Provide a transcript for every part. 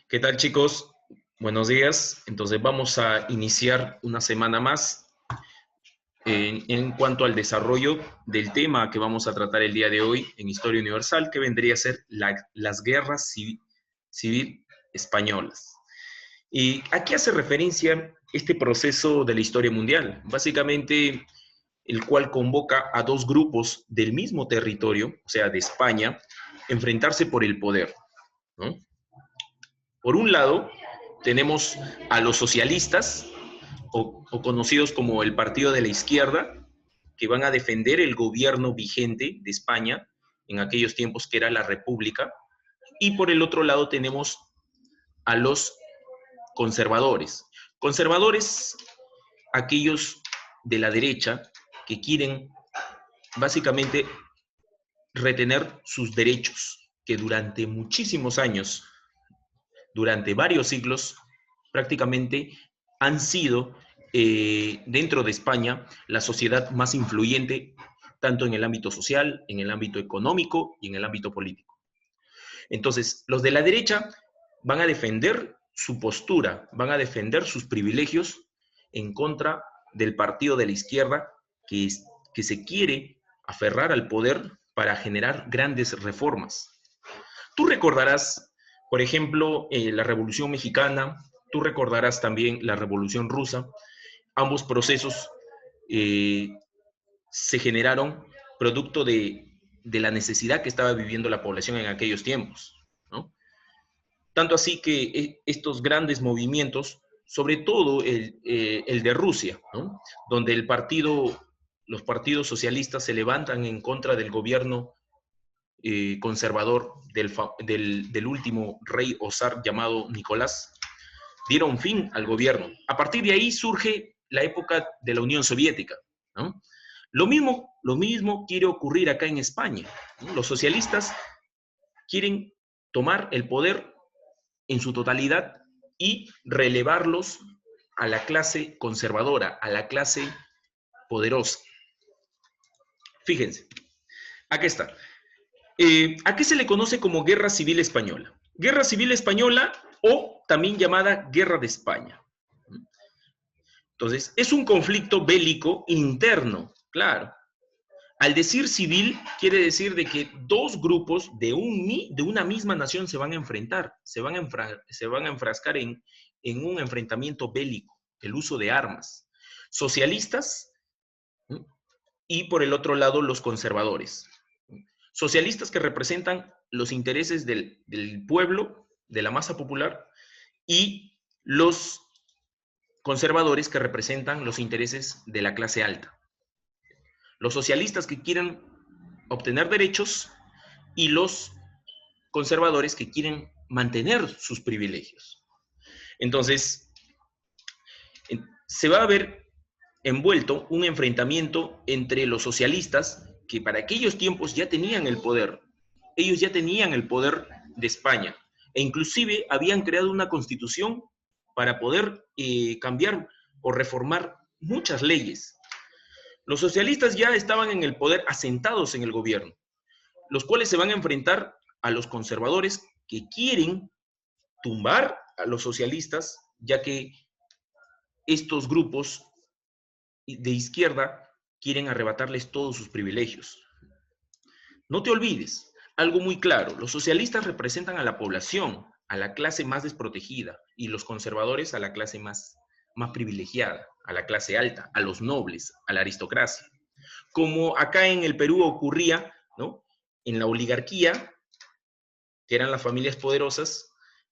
¿Qué tal, chicos? Buenos días. Entonces vamos a iniciar una semana más en cuanto al desarrollo del tema que vamos a tratar el día de hoy en Historia Universal, que vendría a ser las guerras civil españolas. ¿Y a qué hace referencia este proceso de la historia mundial? Básicamente, el cual convoca a dos grupos del mismo territorio, o sea, de España, enfrentarse por el poder, ¿no? Por un lado, tenemos a los socialistas, o conocidos como el Partido de la Izquierda, que van a defender el gobierno vigente de España en aquellos tiempos que era la República. Y por el otro lado tenemos a los conservadores. Conservadores, aquellos de la derecha que quieren básicamente retener sus derechos, que durante muchísimos años, durante varios siglos, prácticamente han sido dentro de España la sociedad más influyente, tanto en el ámbito social, en el ámbito económico y en el ámbito político. Entonces, los de la derecha van a defender su postura, van a defender sus privilegios en contra del partido de la izquierda que se quiere aferrar al poder para generar grandes reformas. Tú recordarás, por ejemplo, la Revolución Mexicana, tú recordarás también la Revolución Rusa. Ambos procesos eh, se generaron producto de la necesidad que estaba viviendo la población en aquellos tiempos, ¿no? Tanto así que estos grandes movimientos, sobre todo el de Rusia, ¿no? Donde los partidos socialistas se levantan en contra del gobierno conservador del último rey o zar llamado Nicolás, dieron fin al gobierno. A partir de ahí surge la época de la Unión Soviética, ¿no? Lo mismo quiere ocurrir acá en España, ¿no? Los socialistas quieren tomar el poder en su totalidad y relevarlos a la clase conservadora, a la clase poderosa. Fíjense, aquí está. ¿A qué se le conoce como Guerra Civil Española? Guerra Civil Española o también llamada Guerra de España. Entonces, es un conflicto bélico interno, claro. Al decir civil, quiere decir de que dos grupos de una misma nación se van a enfrentar, se van a enfrascar en un enfrentamiento bélico, el uso de armas. Socialistas y por el otro lado los conservadores. Socialistas que representan los intereses del pueblo, de la masa popular, y los conservadores que representan los intereses de la clase alta. Los socialistas que quieren obtener derechos y los conservadores que quieren mantener sus privilegios. Entonces, se va a ver envuelto un enfrentamiento entre los socialistas, que para aquellos tiempos ya tenían el poder. Ellos ya tenían el poder de España, e inclusive habían creado una constitución para poder cambiar o reformar muchas leyes. Los socialistas ya estaban en el poder, asentados en el gobierno, los cuales se van a enfrentar a los conservadores que quieren tumbar a los socialistas, ya que estos grupos de izquierda quieren arrebatarles todos sus privilegios. No te olvides, algo muy claro, los socialistas representan a la población, a la clase más desprotegida, y los conservadores a la clase más privilegiada, a la clase alta, a los nobles, a la aristocracia. Como acá en el Perú ocurría, ¿no? En la oligarquía, que eran las familias poderosas,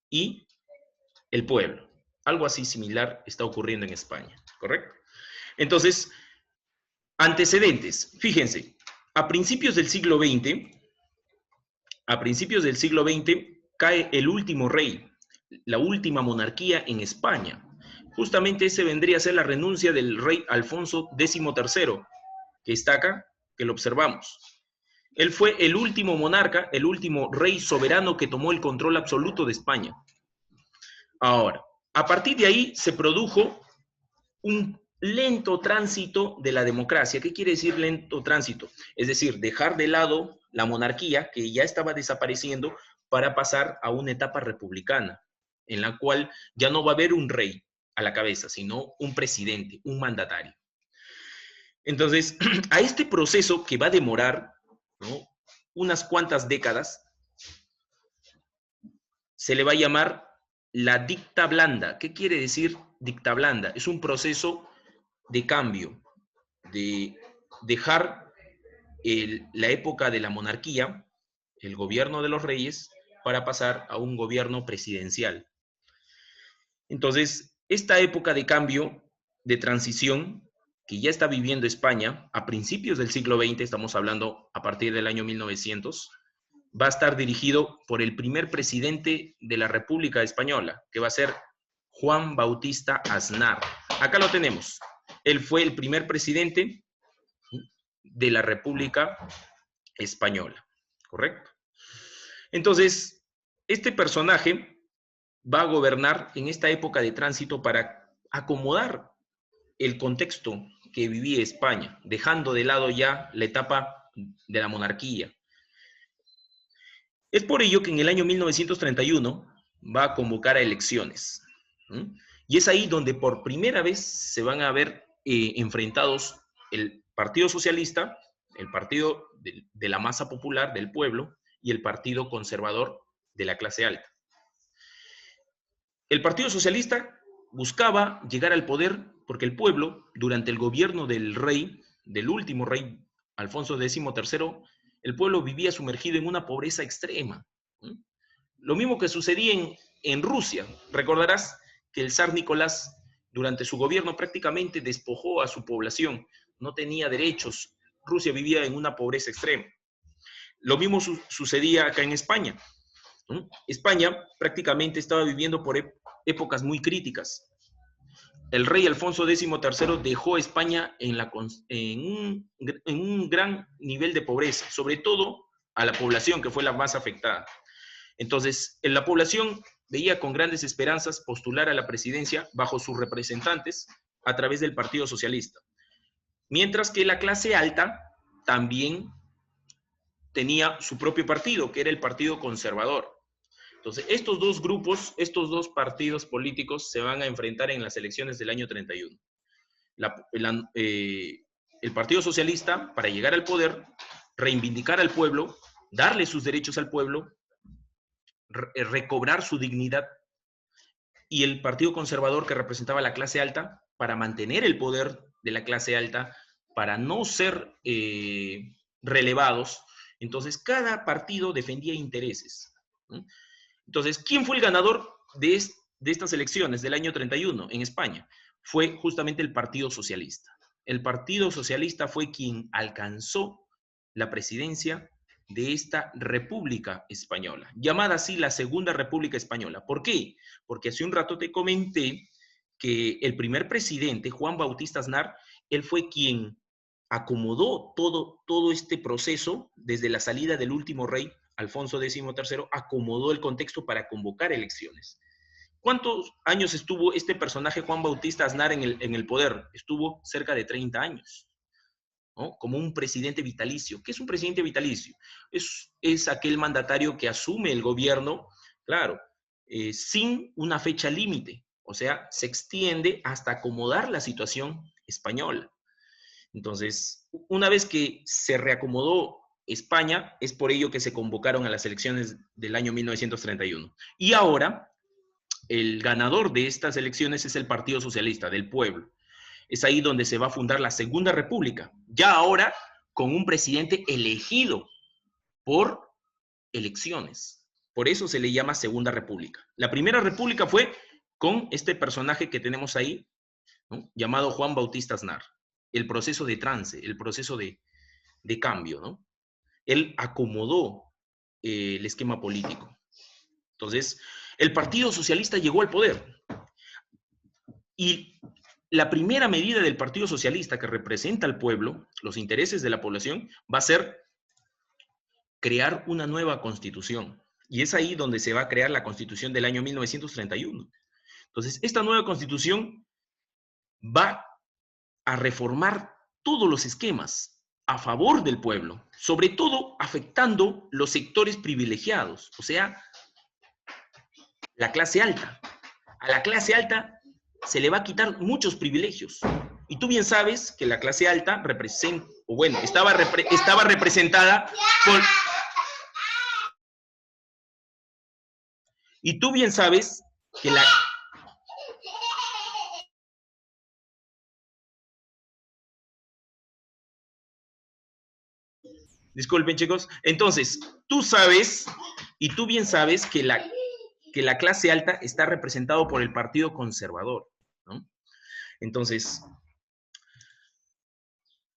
y el pueblo. Algo así similar está ocurriendo en España, ¿correcto? Entonces, antecedentes. Fíjense, a principios del siglo XX, cae el último rey, la última monarquía en España. Justamente ese vendría a ser la renuncia del rey Alfonso XIII, que está acá, que lo observamos. Él fue el último monarca, el último rey soberano que tomó el control absoluto de España. Ahora, a partir de ahí se produjo un lento tránsito de la democracia. ¿Qué quiere decir lento tránsito? Es decir, dejar de lado la monarquía, que ya estaba desapareciendo, para pasar a una etapa republicana. en la cual ya no va a haber un rey a la cabeza, sino un presidente, un mandatario. Entonces, a este proceso que va a demorar, ¿no?, unas cuantas décadas, se le va a llamar la dicta blanda. ¿Qué quiere decir dicta blanda? Es un proceso de cambio, de dejar la época de la monarquía, el gobierno de los reyes, para pasar a un gobierno presidencial. Entonces, esta época de cambio, de transición, que ya está viviendo España a principios del siglo XX, estamos hablando a partir del año 1900, va a estar dirigido por el primer presidente de la República Española, que va a ser Juan Bautista Aznar. Acá lo tenemos. Él fue el primer presidente de la República Española, ¿correcto? Entonces, este personaje va a gobernar en esta época de tránsito para acomodar el contexto que vivía España, dejando de lado ya la etapa de la monarquía. Es por ello que en el año 1931 va a convocar a elecciones. Y es ahí donde por primera vez se van a ver enfrentados el Partido Socialista, el partido de la masa popular, del pueblo, y el Partido Conservador de la clase alta. El Partido Socialista buscaba llegar al poder porque el pueblo, durante el gobierno del rey, del último rey, Alfonso XIII, el pueblo vivía sumergido en una pobreza extrema. Lo mismo que sucedía en Rusia. Recordarás que el zar Nicolás, durante su gobierno, prácticamente despojó a su población. No tenía derechos. Rusia vivía en una pobreza extrema. Lo mismo sucedía acá en España. España prácticamente estaba viviendo por épocas muy críticas. El rey Alfonso XIII dejó España en un gran nivel de pobreza, sobre todo a la población, que fue la más afectada. Entonces, la población veía con grandes esperanzas postular a la presidencia bajo sus representantes a través del Partido Socialista. Mientras que la clase alta también tenía su propio partido, que era el Partido Conservador. Entonces, estos dos grupos, estos dos partidos políticos se van a enfrentar en las elecciones del año 31. El Partido Socialista, para llegar al poder, reivindicar al pueblo, darle sus derechos al pueblo, recobrar su dignidad, y el Partido Conservador, que representaba a la clase alta, para mantener el poder de la clase alta, para no ser relevados. Entonces, cada partido defendía intereses. Entonces, ¿quién fue el ganador de estas elecciones del año 31 en España? Fue justamente el Partido Socialista. El Partido Socialista fue quien alcanzó la presidencia de esta República Española, llamada así la Segunda República Española. ¿Por qué? Porque hace un rato te comenté que el primer presidente, Juan Bautista Aznar, él fue quien acomodó todo este proceso desde la salida del último rey, Alfonso XIII, acomodó el contexto para convocar elecciones. ¿Cuántos años estuvo este personaje, Juan Bautista Aznar, en el poder? Estuvo cerca de 30 años, ¿no? Como un presidente vitalicio. ¿Qué es un presidente vitalicio? Es aquel mandatario que asume el gobierno, claro, sin una fecha límite. O sea, se extiende hasta acomodar la situación española. Entonces, una vez que se reacomodó España, es por ello que se convocaron a las elecciones del año 1931. Y ahora, el ganador de estas elecciones es el Partido Socialista, del pueblo. Es ahí donde se va a fundar la Segunda República, ya ahora con un presidente elegido por elecciones. Por eso se le llama Segunda República. La Primera República fue con este personaje que tenemos ahí, ¿no?, llamado Juan Bautista Aznar. El proceso de trance, el proceso de cambio, ¿no? Él acomodó el esquema político. Entonces, el Partido Socialista llegó al poder. Y la primera medida del Partido Socialista, que representa al pueblo, los intereses de la población, va a ser crear una nueva constitución. Y es ahí donde se va a crear la constitución del año 1931. Entonces, esta nueva constitución va a reformar todos los esquemas a favor del pueblo, sobre todo afectando los sectores privilegiados, o sea, la clase alta. A la clase alta se le va a quitar muchos privilegios. Y tú bien sabes que la clase alta representa, o bueno, estaba representada por... Y tú bien sabes que la... Disculpen, chicos. Entonces, tú sabes, y tú bien sabes que la clase alta está representado por el Partido Conservador, ¿no? Entonces,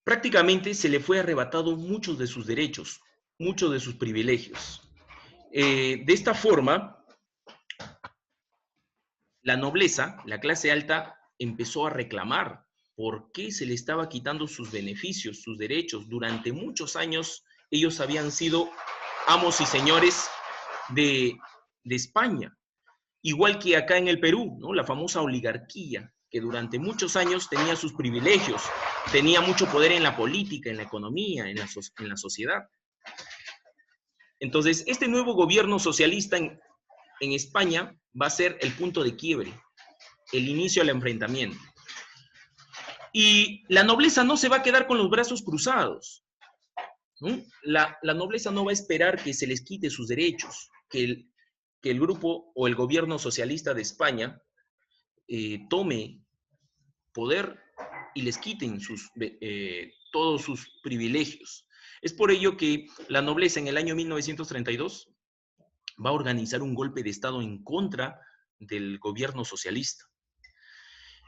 prácticamente se le fue arrebatado muchos de sus derechos, muchos de sus privilegios. De esta forma, la nobleza, la clase alta, empezó a reclamar por qué se le estaba quitando sus beneficios, sus derechos. Durante muchos años ellos habían sido amos y señores de España, igual que acá en el Perú, ¿no? La famosa oligarquía, que durante muchos años tenía sus privilegios, tenía mucho poder en la política, en la economía, en la sociedad. Entonces, este nuevo gobierno socialista en España va a ser el punto de quiebre, el inicio al enfrentamiento. Y la nobleza no se va a quedar con los brazos cruzados, ¿no? La nobleza no va a esperar que se les quite sus derechos, que el grupo o el gobierno socialista de España tome poder y les quiten todos sus privilegios. Es por ello que la nobleza en el año 1932 va a organizar un golpe de Estado en contra del gobierno socialista.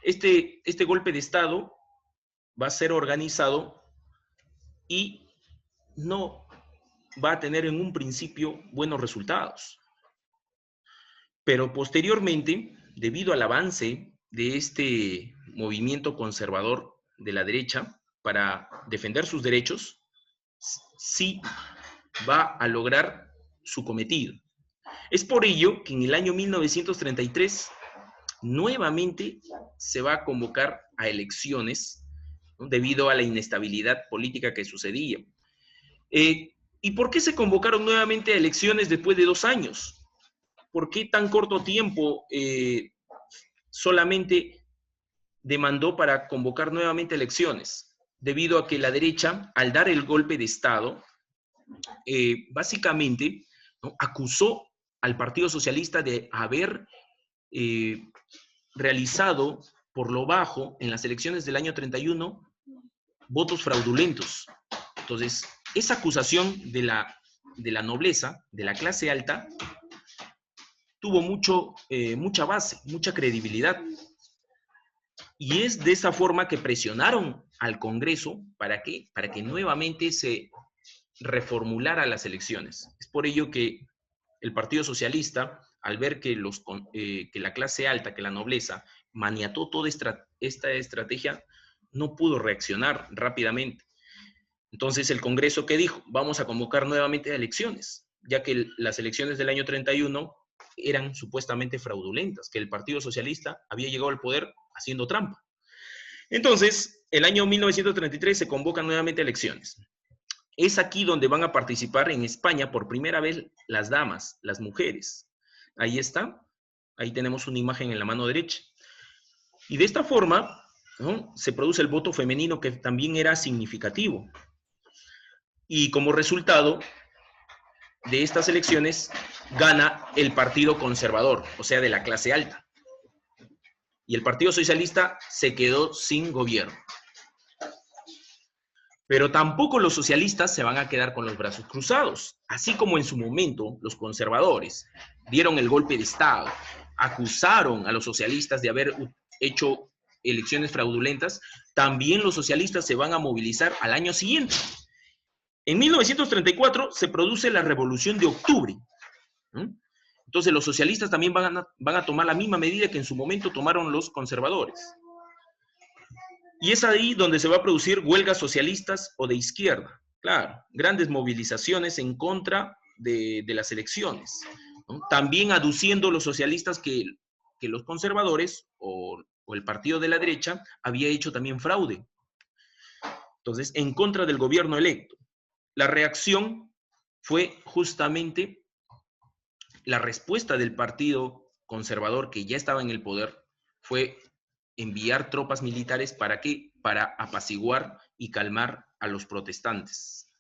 Este golpe de Estado va a ser organizado y no va a tener en un principio buenos resultados. Pero posteriormente, debido al avance de este movimiento conservador de la derecha para defender sus derechos, sí va a lograr su cometido. Es por ello que en el año 1933 nuevamente se va a convocar a elecciones, ¿no? Debido a la inestabilidad política que sucedía. ¿Y por qué se convocaron nuevamente a elecciones después de 2 años? ¿Por qué tan corto tiempo solamente demandó para convocar nuevamente elecciones? Debido a que la derecha, al dar el golpe de Estado, básicamente, ¿no?, acusó al Partido Socialista de haber realizado por lo bajo en las elecciones del año 31 votos fraudulentos. Entonces, esa acusación de la nobleza, de la clase alta, tuvo mucha base, mucha credibilidad. Y es de esa forma que presionaron al Congreso para que nuevamente se reformulara las elecciones. Es por ello que el Partido Socialista, al ver que la clase alta, que la nobleza, maniató toda esta estrategia, no pudo reaccionar rápidamente. Entonces el Congreso, ¿qué dijo? Vamos a convocar nuevamente a elecciones, ya que las elecciones del año 31 eran supuestamente fraudulentas, que el Partido Socialista había llegado al poder haciendo trampa. Entonces, el año 1933 se convocan nuevamente elecciones. Es aquí donde van a participar en España por primera vez las damas, las mujeres. Ahí está, ahí tenemos una imagen en la mano derecha. Y de esta forma, ¿no?, se produce el voto femenino, que también era significativo. Y como resultado de estas elecciones, gana el Partido Conservador, o sea, de la clase alta. Y el Partido Socialista se quedó sin gobierno. Pero tampoco los socialistas se van a quedar con los brazos cruzados. Así como en su momento los conservadores dieron el golpe de Estado, acusaron a los socialistas de haber hecho elecciones fraudulentas, también los socialistas se van a movilizar al año siguiente. En 1934 se produce la Revolución de Octubre. Entonces los socialistas también van a tomar la misma medida que en su momento tomaron los conservadores. Y es ahí donde se va a producir huelgas socialistas o de izquierda. Claro, grandes movilizaciones en contra de las elecciones, ¿no? También aduciendo los socialistas que los conservadores o el partido de la derecha había hecho también fraude. Entonces, en contra del gobierno electo. La reacción fue justamente la respuesta del Partido conservador que ya estaba en el poder fue enviar tropas militares. ¿Para qué? Para apaciguar y calmar a los protestantes.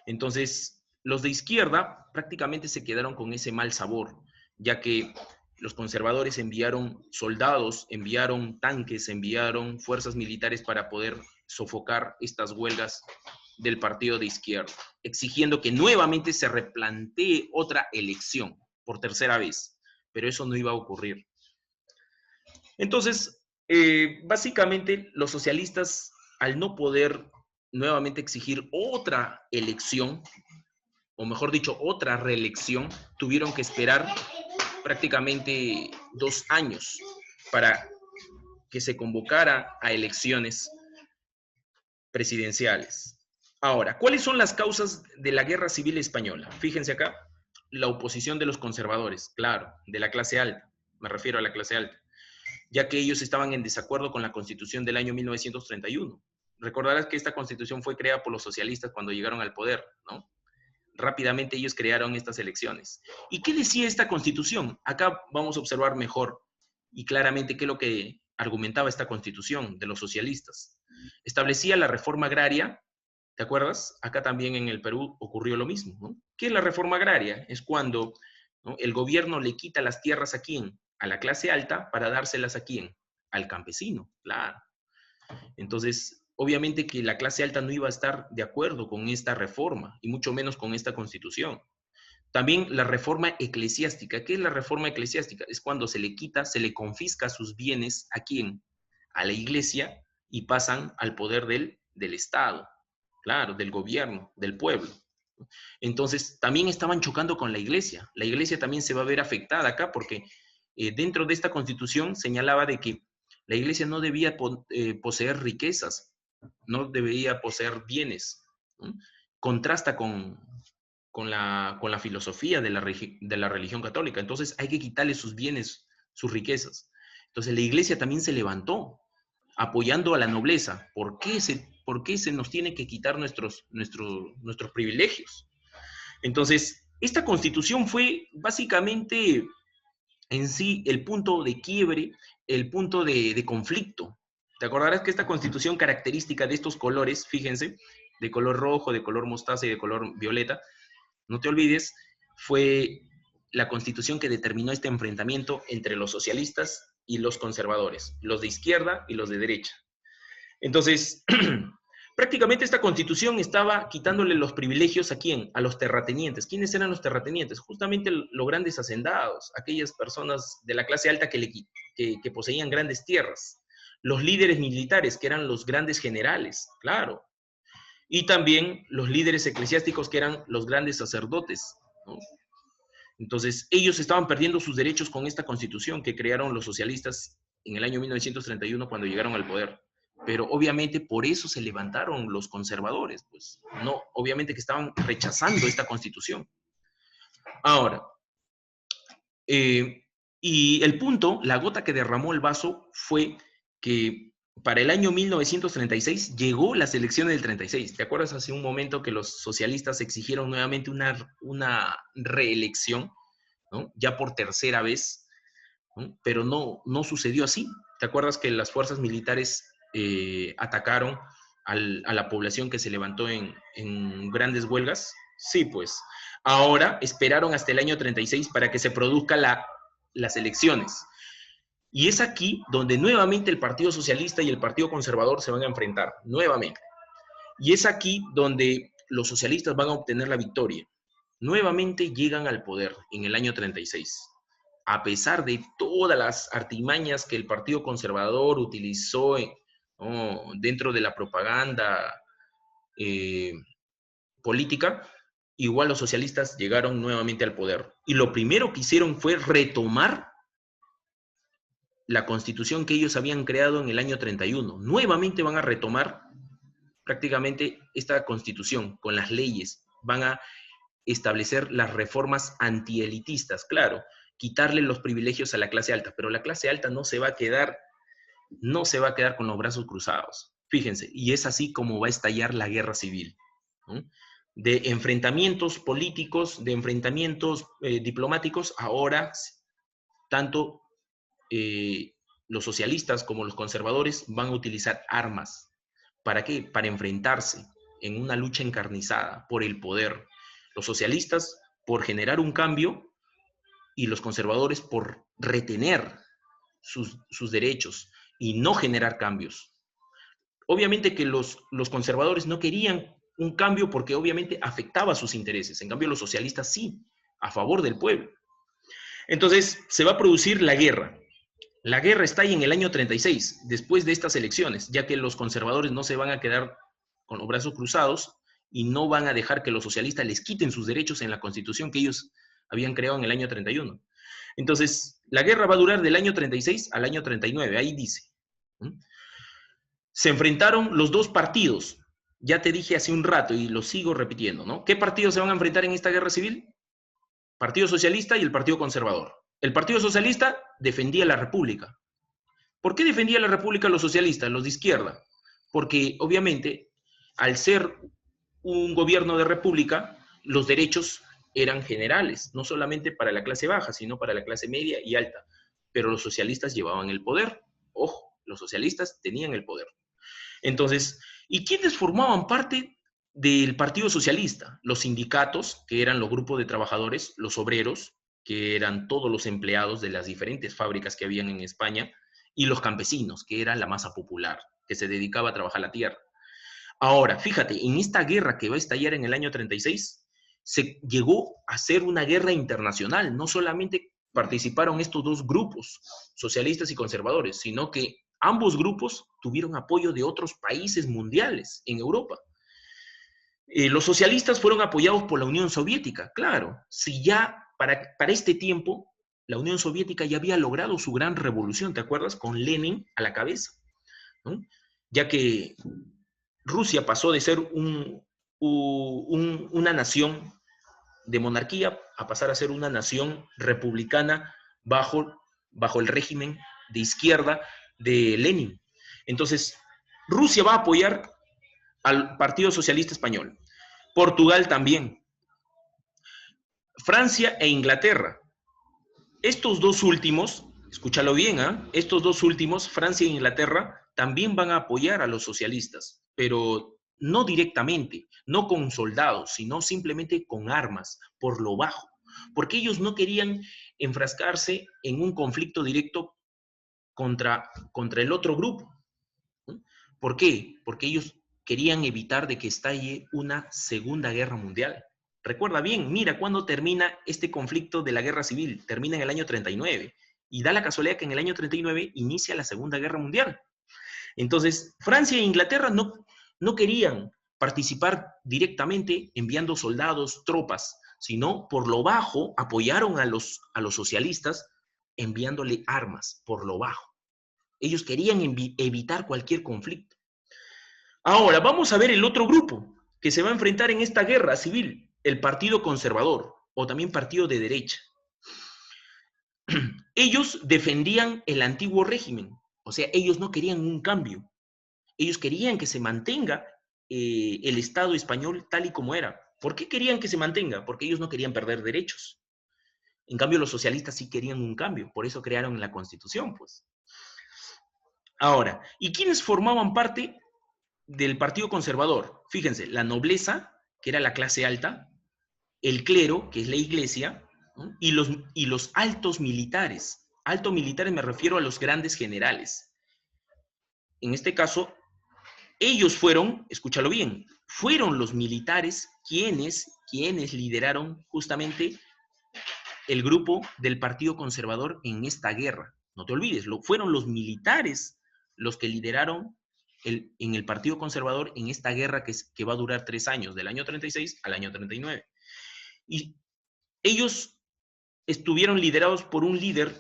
Entonces, los de izquierda prácticamente se quedaron con ese mal sabor, ya que los conservadores enviaron soldados, enviaron tanques, enviaron fuerzas militares para poder sofocar estas huelgas del partido de izquierda, exigiendo que nuevamente se replantee otra elección por tercera vez, pero eso no iba a ocurrir. Entonces, básicamente los socialistas, al no poder nuevamente exigir otra elección, o mejor dicho, otra reelección, tuvieron que esperar prácticamente 2 años para que se convocara a elecciones presidenciales. Ahora, ¿cuáles son las causas de la Guerra Civil Española? Fíjense acá, la oposición de los conservadores, claro, de la clase alta, me refiero a la clase alta, ya que ellos estaban en desacuerdo con la Constitución del año 1931. Recordarás que esta Constitución fue creada por los socialistas cuando llegaron al poder, ¿no? Rápidamente ellos crearon estas elecciones. ¿Y qué decía esta Constitución? Acá vamos a observar mejor y claramente qué es lo que argumentaba esta Constitución de los socialistas. Establecía la reforma agraria, ¿te acuerdas? Acá también en el Perú ocurrió lo mismo, ¿no? ¿Qué es la reforma agraria? Es cuando, ¿no?, el gobierno le quita las tierras a quién, a la clase alta, para dárselas a quién, al campesino, claro. Entonces, obviamente que la clase alta no iba a estar de acuerdo con esta reforma, y mucho menos con esta Constitución. También la reforma eclesiástica. ¿Qué es la reforma eclesiástica? Es cuando se le quita, se le confisca sus bienes ¿a quién? A la iglesia, y pasan al poder del Estado, claro, del gobierno, del pueblo. Entonces, también estaban chocando con la iglesia. La iglesia también se va a ver afectada acá porque dentro de esta Constitución señalaba de que la iglesia no debía poseer riquezas, no debía poseer bienes, ¿no? Contrasta con la filosofía de la religión católica. Entonces hay que quitarle sus bienes, sus riquezas. Entonces la iglesia también se levantó apoyando a la nobleza. ¿Por qué se nos tiene que quitar nuestros privilegios? Entonces, esta Constitución fue básicamente en sí el punto de quiebre, el punto de conflicto. Te acordarás que esta Constitución, característica de estos colores, fíjense, de color rojo, de color mostaza y de color violeta, no te olvides, fue la Constitución que determinó este enfrentamiento entre los socialistas y los conservadores, los de izquierda y los de derecha. Entonces, prácticamente esta Constitución estaba quitándole los privilegios ¿a quién? A los terratenientes. ¿Quiénes eran los terratenientes? Justamente los grandes hacendados, aquellas personas de la clase alta que poseían grandes tierras. Los líderes militares, que eran los grandes generales, claro. Y también los líderes eclesiásticos, que eran los grandes sacerdotes, ¿no? Entonces, ellos estaban perdiendo sus derechos con esta Constitución que crearon los socialistas en el año 1931 cuando llegaron al poder. Pero obviamente por eso se levantaron los conservadores, pues no, obviamente que estaban rechazando esta Constitución. Ahora, y el punto, la gota que derramó el vaso fue que para el año 1936 llegó las elecciones del 36. ¿Te acuerdas hace un momento que los socialistas exigieron nuevamente una reelección, ¿no? Ya por tercera vez, ¿no? Pero no sucedió así. ¿Te acuerdas que las fuerzas militares atacaron a la población que se levantó en grandes huelgas? Sí, pues. Ahora esperaron hasta el año 36 para que se produzcan las elecciones. Y es aquí donde nuevamente el Partido Socialista y el Partido Conservador se van a enfrentar, nuevamente. Y es aquí donde los socialistas van a obtener la victoria. Nuevamente llegan al poder en el año 36. A pesar de todas las artimañas que el Partido Conservador utilizó dentro de la propaganda política, igual los socialistas llegaron nuevamente al poder. Y lo primero que hicieron fue retomar la Constitución que ellos habían creado en el año 31. Nuevamente van a retomar prácticamente esta Constitución con las leyes. Van a establecer las reformas antielitistas, claro, quitarle los privilegios a la clase alta, pero la clase alta no se va a quedar con los brazos cruzados. Fíjense, y es así como va a estallar la guerra civil, ¿no? De enfrentamientos políticos, de enfrentamientos diplomáticos, ahora tanto los socialistas como los conservadores van a utilizar armas. ¿Para qué? Para enfrentarse en una lucha encarnizada por el poder. Los socialistas por generar un cambio y los conservadores por retener sus derechos y no generar cambios. Obviamente que los conservadores no querían un cambio porque obviamente afectaba a sus intereses. En cambio, los socialistas sí, a favor del pueblo. Entonces, se va a producir la guerra. La guerra está ahí en el año 36, después de estas elecciones, ya que los conservadores no se van a quedar con los brazos cruzados y no van a dejar que los socialistas les quiten sus derechos en la constitución que ellos habían creado en el año 31. Entonces, la guerra va a durar del año 36 al año 39, ahí dice. Se enfrentaron los dos partidos, ya te dije hace un rato y lo sigo repitiendo, ¿no? ¿Qué partidos se van a enfrentar en esta guerra civil? Partido Socialista y el Partido Conservador. El Partido Socialista defendía la República. ¿Por qué defendía la República los socialistas, los de izquierda? Porque obviamente, al ser un gobierno de república, los derechos eran generales, no solamente para la clase baja, sino para la clase media y alta. Pero los socialistas llevaban el poder. Ojo, los socialistas tenían el poder. Entonces, ¿y quiénes formaban parte del Partido Socialista? Los sindicatos, que eran los grupos de trabajadores, los obreros, que eran todos los empleados de las diferentes fábricas que habían en España, y los campesinos, que era la masa popular, que se dedicaba a trabajar la tierra. Ahora, fíjate, en esta guerra que va a estallar en el año 36, se llegó a ser una guerra internacional. No solamente participaron estos dos grupos, socialistas y conservadores, sino que ambos grupos tuvieron apoyo de otros países mundiales en Europa. Los socialistas fueron apoyados por la Unión Soviética, claro. Si ya para este tiempo la Unión Soviética ya había logrado su gran revolución, ¿te acuerdas? Con Lenin a la cabeza, ¿no? Ya que Rusia pasó de ser una nación de monarquía a pasar a ser una nación republicana bajo el régimen de izquierda de Lenin. Entonces, Rusia va a apoyar al Partido Socialista Español. Portugal también. Francia e Inglaterra. Estos dos últimos, escúchalo bien, estos dos últimos, Francia e Inglaterra, también van a apoyar a los socialistas, pero no directamente, no con soldados, sino simplemente con armas, por lo bajo, porque ellos no querían enfrascarse en un conflicto directo contra el otro grupo. ¿Por qué? Porque ellos querían evitar de que estalle una Segunda Guerra Mundial. Recuerda bien, mira cuándo termina este conflicto de la Guerra Civil. Termina en el año 39. Y da la casualidad que en el año 39 inicia la Segunda Guerra Mundial. Entonces, Francia e Inglaterra no querían participar directamente enviando soldados, tropas, sino por lo bajo apoyaron a los socialistas enviándole armas por lo bajo. Ellos querían evitar cualquier conflicto. Ahora, vamos a ver el otro grupo que se va a enfrentar en esta guerra civil, el Partido Conservador, o también Partido de Derecha. Ellos defendían el antiguo régimen, o sea, ellos no querían un cambio. Ellos querían que se mantenga el Estado español tal y como era. ¿Por qué querían que se mantenga? Porque ellos no querían perder derechos. En cambio, los socialistas sí querían un cambio, por eso crearon la Constitución, pues. Ahora, ¿y quiénes formaban parte del Partido Conservador? Fíjense, la nobleza, que era la clase alta, el clero, que es la iglesia, ¿no? y los altos militares. Altos militares me refiero a los grandes generales. En este caso, ellos fueron, escúchalo bien, fueron los militares quienes lideraron justamente el grupo del Partido Conservador en esta guerra. No te olvides, fueron los militares los que lideraron en el Partido Conservador en esta guerra que va a durar 3 años, del año 36 al año 39. Y ellos estuvieron liderados por un líder,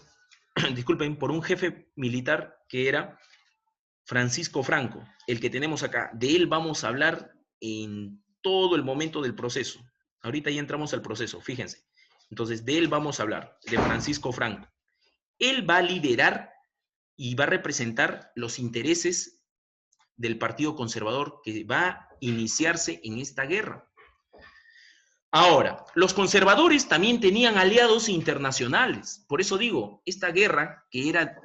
disculpen, por un jefe militar que era Francisco Franco, el que tenemos acá. De él vamos a hablar en todo el momento del proceso. Ahorita ya entramos al proceso, fíjense. Entonces, de él vamos a hablar, de Francisco Franco. Él va a liderar y va a representar los intereses del Partido Conservador que va a iniciarse en esta guerra. Ahora, los conservadores también tenían aliados internacionales. Por eso digo, esta guerra, que era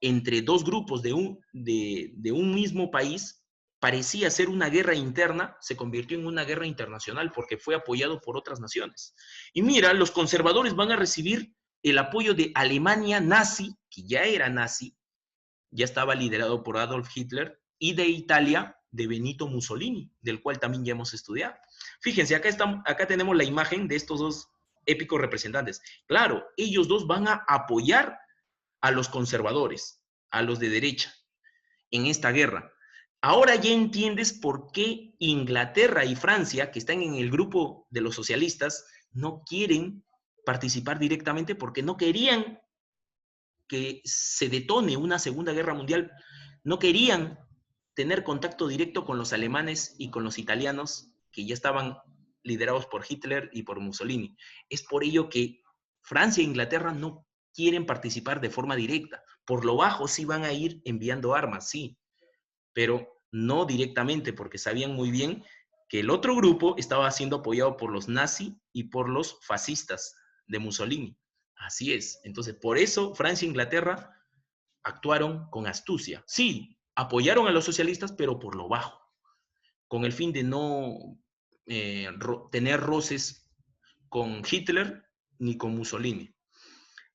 entre dos grupos de un mismo país, parecía ser una guerra interna, se convirtió en una guerra internacional porque fue apoyado por otras naciones. Y mira, los conservadores van a recibir el apoyo de Alemania nazi, que ya era nazi, ya estaba liderado por Adolf Hitler, y de Italia, de Benito Mussolini, del cual también ya hemos estudiado. Fíjense, acá tenemos la imagen de estos dos épicos representantes. Claro, ellos dos van a apoyar a los conservadores, a los de derecha, en esta guerra. Ahora ya entiendes por qué Inglaterra y Francia, que están en el grupo de los socialistas, no quieren participar directamente porque no querían que se detone una Segunda Guerra Mundial, no querían tener contacto directo con los alemanes y con los italianos que ya estaban liderados por Hitler y por Mussolini. Es por ello que Francia e Inglaterra no quieren participar de forma directa. Por lo bajo sí van a ir enviando armas, sí, pero no directamente porque sabían muy bien que el otro grupo estaba siendo apoyado por los nazis y por los fascistas de Mussolini. Así es. Entonces, por eso Francia e Inglaterra actuaron con astucia. Sí, apoyaron a los socialistas, pero por lo bajo, con el fin de no tener roces con Hitler ni con Mussolini.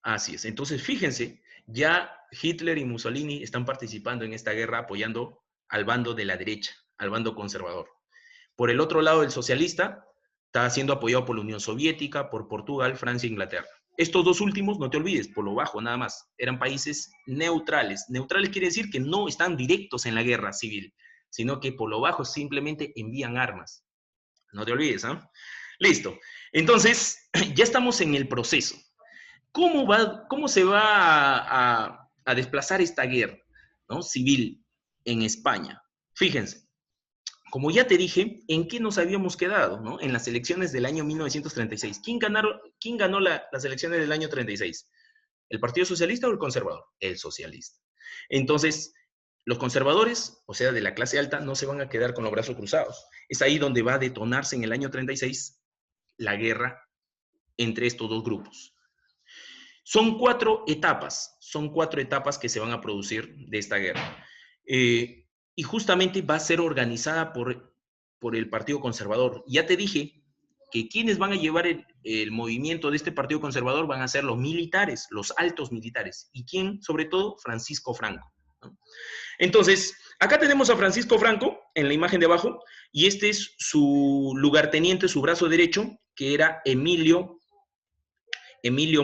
Así es. Entonces, fíjense, ya Hitler y Mussolini están participando en esta guerra apoyando al bando de la derecha, al bando conservador. Por el otro lado, el socialista está siendo apoyado por la Unión Soviética, por Portugal, Francia e Inglaterra. Estos dos últimos, no te olvides, por lo bajo nada más, eran países neutrales. Neutrales quiere decir que no están directos en la guerra civil, sino que por lo bajo simplemente envían armas. No te olvides, ¿ah? ¿Eh? Listo. Entonces, ya estamos en el proceso. ¿Cómo se va a desplazar esta guerra, ¿no?, civil en España? Fíjense, como ya te dije, ¿en qué nos habíamos quedado, ¿no? En las elecciones del año 1936. ¿Quién ganó las elecciones del año 36? ¿El Partido Socialista o el Conservador? El socialista. Entonces, los conservadores, o sea, de la clase alta, no se van a quedar con los brazos cruzados. Es ahí donde va a detonarse en el año 36 la guerra entre estos dos grupos. Son cuatro etapas que se van a producir de esta guerra. Y justamente va a ser organizada por el Partido Conservador. Ya te dije que quienes van a llevar el movimiento de este Partido Conservador van a ser los militares, los altos militares. ¿Y quién? Sobre todo, Francisco Franco, ¿no? Entonces, acá tenemos a Francisco Franco en la imagen de abajo, y este es su lugarteniente, su brazo derecho, que era Emilio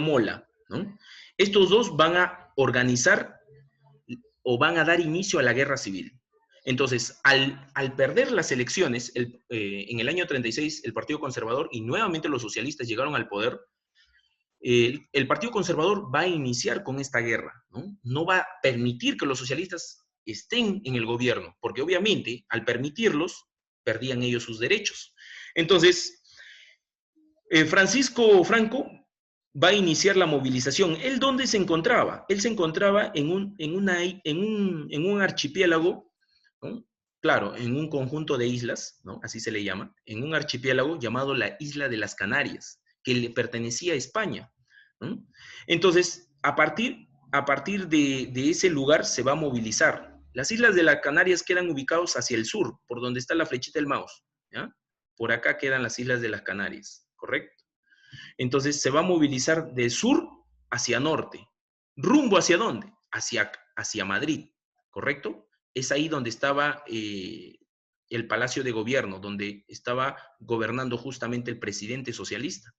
Mola, ¿no? Estos dos van a organizar o van a dar inicio a la guerra civil. Entonces, al perder las elecciones, en el año 36, el Partido Conservador y nuevamente los socialistas llegaron al poder, el Partido Conservador va a iniciar con esta guerra, ¿no? No va a permitir que los socialistas estén en el gobierno, porque obviamente al permitirlos, perdían ellos sus derechos. Entonces, Francisco Franco va a iniciar la movilización. ¿Él dónde se encontraba? Él se encontraba en un archipiélago, ¿no? Claro, en un conjunto de islas, ¿no?, así se le llama, en un archipiélago llamado la Isla de las Canarias, que le pertenecía a España, ¿no? Entonces, a partir de ese lugar se va a movilizar. Las Islas de las Canarias quedan ubicadas hacia el sur, por donde está la flechita del mouse, ¿ya? Por acá quedan las Islas de las Canarias, ¿correcto? Entonces se va a movilizar de sur hacia norte. ¿Rumbo hacia dónde? Hacia Madrid, ¿correcto? Es ahí donde estaba el Palacio de Gobierno, donde estaba gobernando justamente el presidente socialista.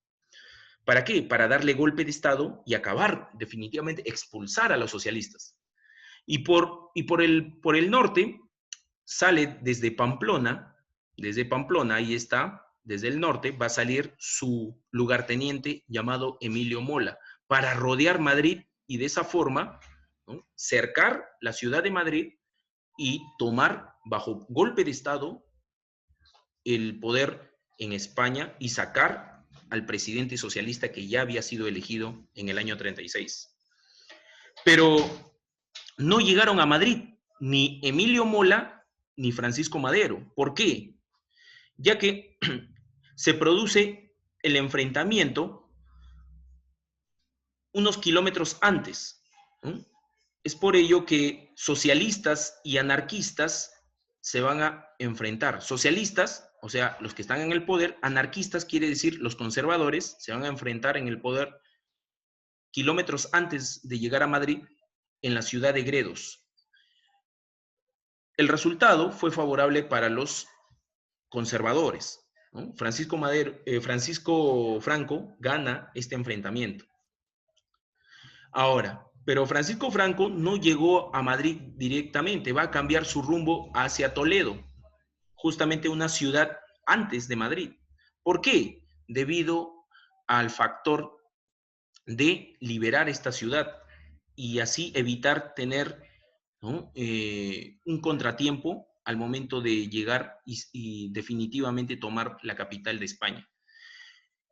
¿Para qué? Para darle golpe de Estado y acabar, definitivamente, expulsar a los socialistas. Y por el norte sale desde Pamplona, ahí está, desde el norte, va a salir su lugarteniente llamado Emilio Mola, para rodear Madrid y de esa forma, ¿no?, cercar la ciudad de Madrid y tomar bajo golpe de Estado el poder en España y sacar al presidente socialista que ya había sido elegido en el año 36. Pero no llegaron a Madrid ni Emilio Mola ni Francisco Madero. ¿Por qué? Ya que se produce el enfrentamiento unos kilómetros antes, ¿no? Es por ello que socialistas y anarquistas se van a enfrentar. Socialistas, o sea, los que están en el poder; anarquistas quiere decir los conservadores, se van a enfrentar en el poder kilómetros antes de llegar a Madrid, en la ciudad de Gredos. El resultado fue favorable para los conservadores, ¿no? Francisco Franco gana este enfrentamiento. Ahora, pero Francisco Franco no llegó a Madrid directamente, va a cambiar su rumbo hacia Toledo, justamente una ciudad antes de Madrid. ¿Por qué? Debido al factor de liberar esta ciudad y así evitar tener, ¿no?, un contratiempo al momento de llegar y definitivamente tomar la capital de España.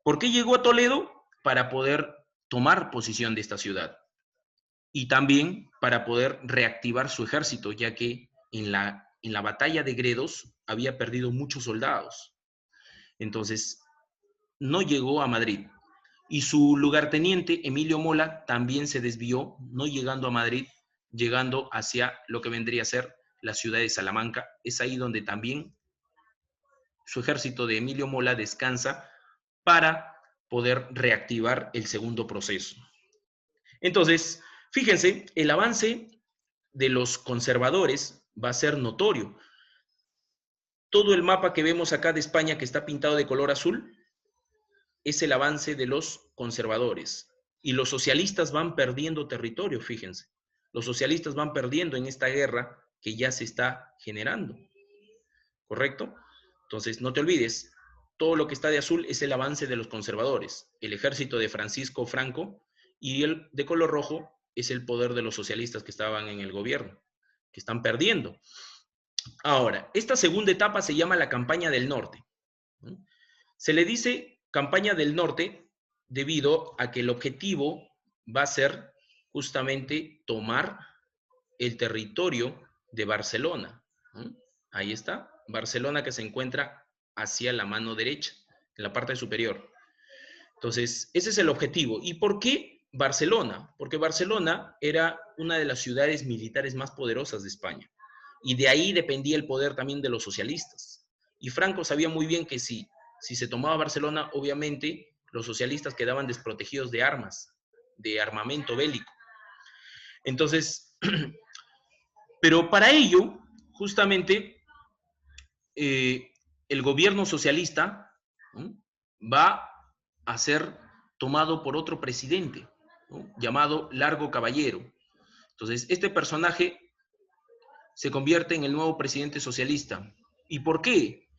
¿Por qué llegó a Toledo? Para poder tomar posesión de esta ciudad y también para poder reactivar su ejército, ya que en la batalla de Gredos había perdido muchos soldados. Entonces, no llegó a Madrid. Y su lugarteniente, Emilio Mola, también se desvió, no llegando a Madrid, llegando hacia lo que vendría a ser la ciudad de Salamanca. Es ahí donde también su ejército de Emilio Mola descansa para poder reactivar el segundo proceso. Entonces, fíjense, el avance de los conservadores va a ser notorio. Todo el mapa que vemos acá de España, que está pintado de color azul, es el avance de los conservadores. Y los socialistas van perdiendo territorio, fíjense. Los socialistas van perdiendo en esta guerra que ya se está generando. ¿Correcto? Entonces, no te olvides, todo lo que está de azul es el avance de los conservadores, el ejército de Francisco Franco, y el de color rojo es el poder de los socialistas que estaban en el gobierno, que están perdiendo. Ahora, esta segunda etapa se llama la campaña del norte, ¿no? Se le dice campaña del norte debido a que el objetivo va a ser justamente tomar el territorio de Barcelona, ¿no? Ahí está, Barcelona, que se encuentra hacia la mano derecha, en la parte superior. Entonces, ese es el objetivo. ¿Y por qué Barcelona? Porque Barcelona era una de las ciudades militares más poderosas de España. Y de ahí dependía el poder también de los socialistas. Y Franco sabía muy bien que si se tomaba Barcelona, obviamente los socialistas quedaban desprotegidos de armas, de armamento bélico. Entonces, pero para ello, justamente, el gobierno socialista, ¿no?, va a ser tomado por otro presidente, ¿no?, llamado Largo Caballero. Entonces, este personaje se convierte en el nuevo presidente socialista. ¿Y por qué?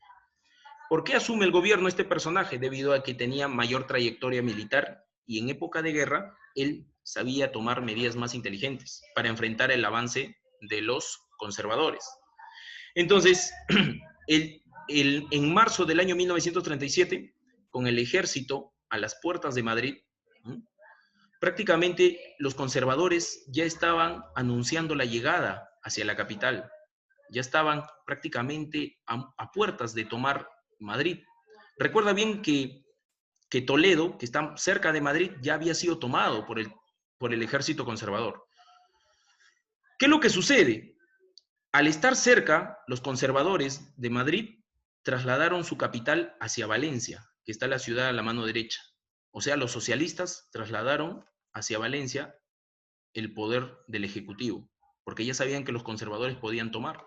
¿Por qué asume el gobierno este personaje? Debido a que tenía mayor trayectoria militar y en época de guerra él sabía tomar medidas más inteligentes para enfrentar el avance de los conservadores. Entonces, en marzo del año 1937, con el ejército a las puertas de Madrid, ¿no?, prácticamente los conservadores ya estaban anunciando la llegada hacia la capital, ya estaban prácticamente a puertas de tomar Madrid. Recuerda bien que Toledo, que está cerca de Madrid, ya había sido tomado por el ejército conservador. ¿Qué es lo que sucede? Al estar cerca, los conservadores de Madrid trasladaron su capital hacia Valencia, que está la ciudad a la mano derecha. O sea, los socialistas trasladaron hacia Valencia el poder del Ejecutivo, porque ya sabían que los conservadores podían tomar.